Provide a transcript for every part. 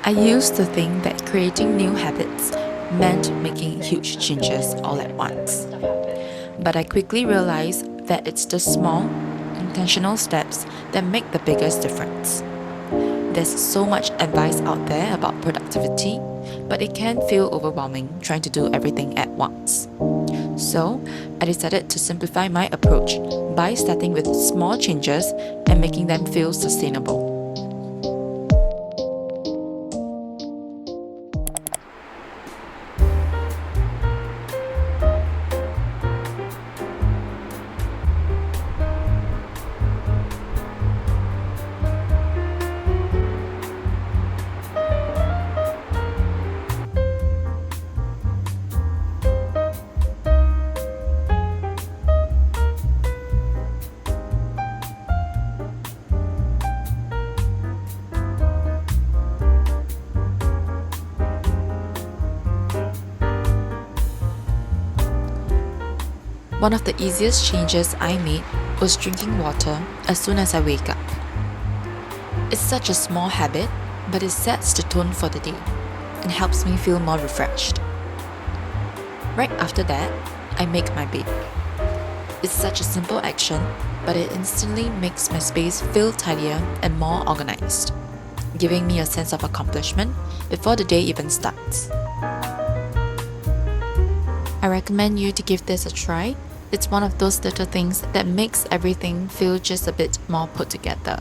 I used to think that creating new habits meant making huge changes all at once. But I quickly realized that it's the small, intentional steps that make the biggest difference. There's so much advice out there about productivity, but it can feel overwhelming trying to do everything at once. So, I decided to simplify my approach by starting with small changes and making them feel sustainable. One of the easiest changes I made was drinking water as soon as I wake up. It's such a small habit, but it sets the tone for the day and helps me feel more refreshed. Right after that, I make my bed. It's such a simple action, but it instantly makes my space feel tidier and more organized, giving me a sense of accomplishment before the day even starts. I recommend you to give this a try. It's one of those little things that makes everything feel just a bit more put together.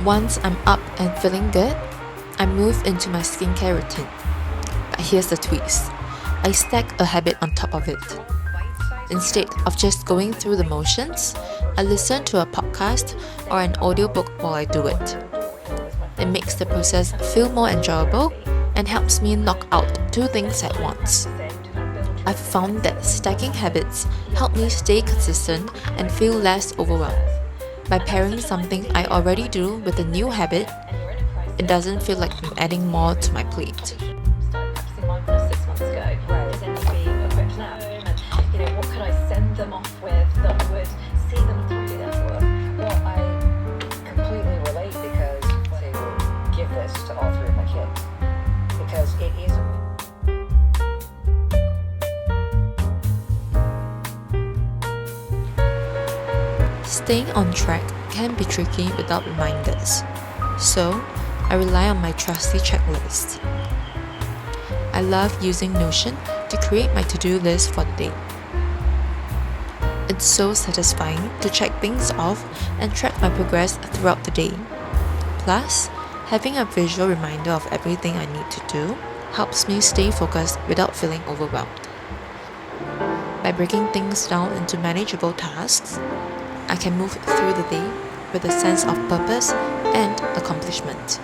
Once I'm up and feeling good, I move into my skincare routine. But here's the twist. I stack a habit on top of it. Instead of just going through the motions, I listen to a podcast or an audiobook while I do it. It makes the process feel more enjoyable and helps me knock out two things at once. I've found that stacking habits help me stay consistent and feel less overwhelmed. By pairing something I already do with a new habit, it doesn't feel like I'm adding more to my plate. Staying on track can be tricky without reminders, so I rely on my trusty checklist. I love using Notion to create my to-do list for the day. It's so satisfying to check things off and track my progress throughout the day. Plus, having a visual reminder of everything I need to do helps me stay focused without feeling overwhelmed. By breaking things down into manageable tasks, I can move through the day with a sense of purpose and accomplishment.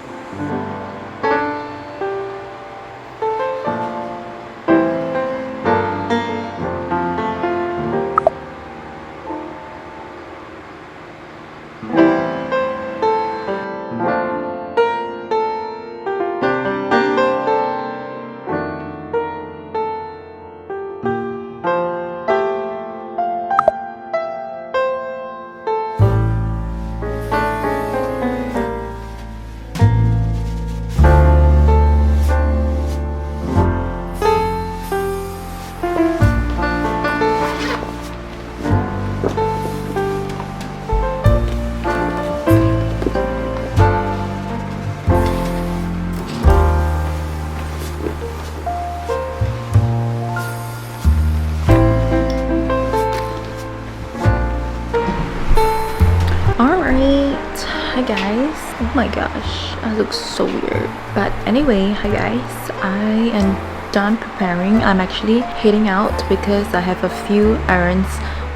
guys. Oh my gosh, I look so weird. But anyway, hi guys. I am done preparing. I'm actually heading out because I have a few errands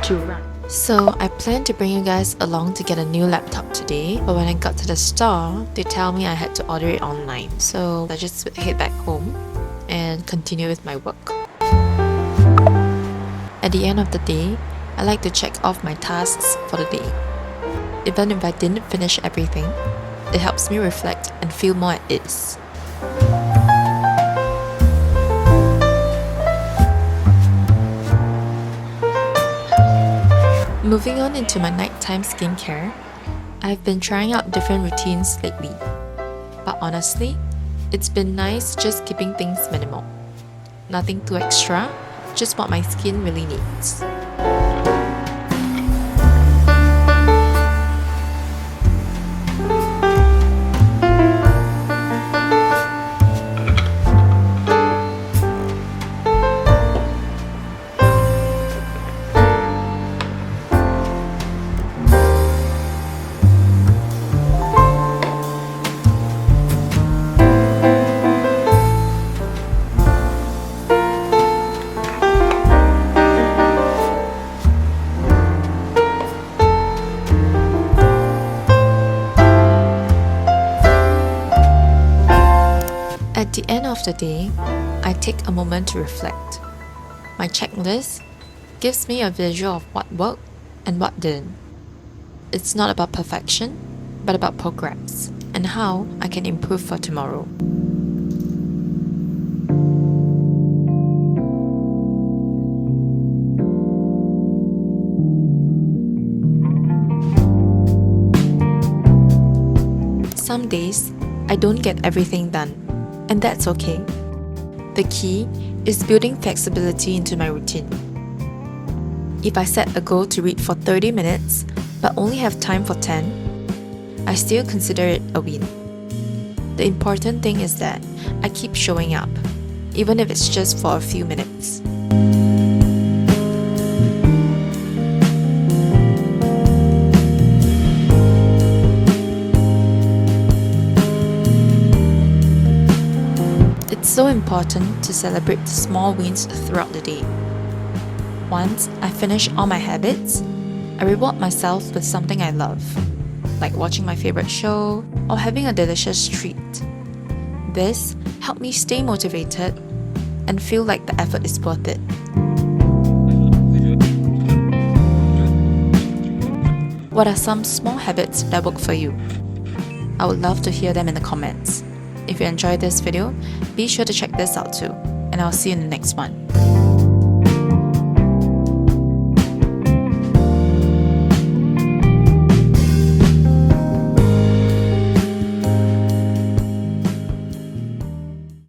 to run. So I planned to bring you guys along to get a new laptop today, but when I got to the store, they tell me I had to order it online. So I just head back home and continue with my work. At the end of the day, I like to check off my tasks for the day. Even if I didn't finish everything, it helps me reflect and feel more at ease. Moving on into my nighttime skincare, I've been trying out different routines lately. But honestly, it's been nice just keeping things minimal. Nothing too extra, just what my skin really needs. At the end of the day, I take a moment to reflect. My checklist gives me a visual of what worked and what didn't. It's not about perfection, but about progress and how I can improve for tomorrow. Some days, I don't get everything done. And that's okay. The key is building flexibility into my routine. If I set a goal to read for 30 minutes but only have time for 10, I still consider it a win. The important thing is that I keep showing up, even if it's just for a few minutes. It's so important to celebrate the small wins throughout the day. Once I finish all my habits, I reward myself with something I love, like watching my favorite show or having a delicious treat. This helps me stay motivated and feel like the effort is worth it. What are some small habits that work for you? I would love to hear them in the comments. If you enjoyed this video, be sure to check this out too, and I'll see you in the next one.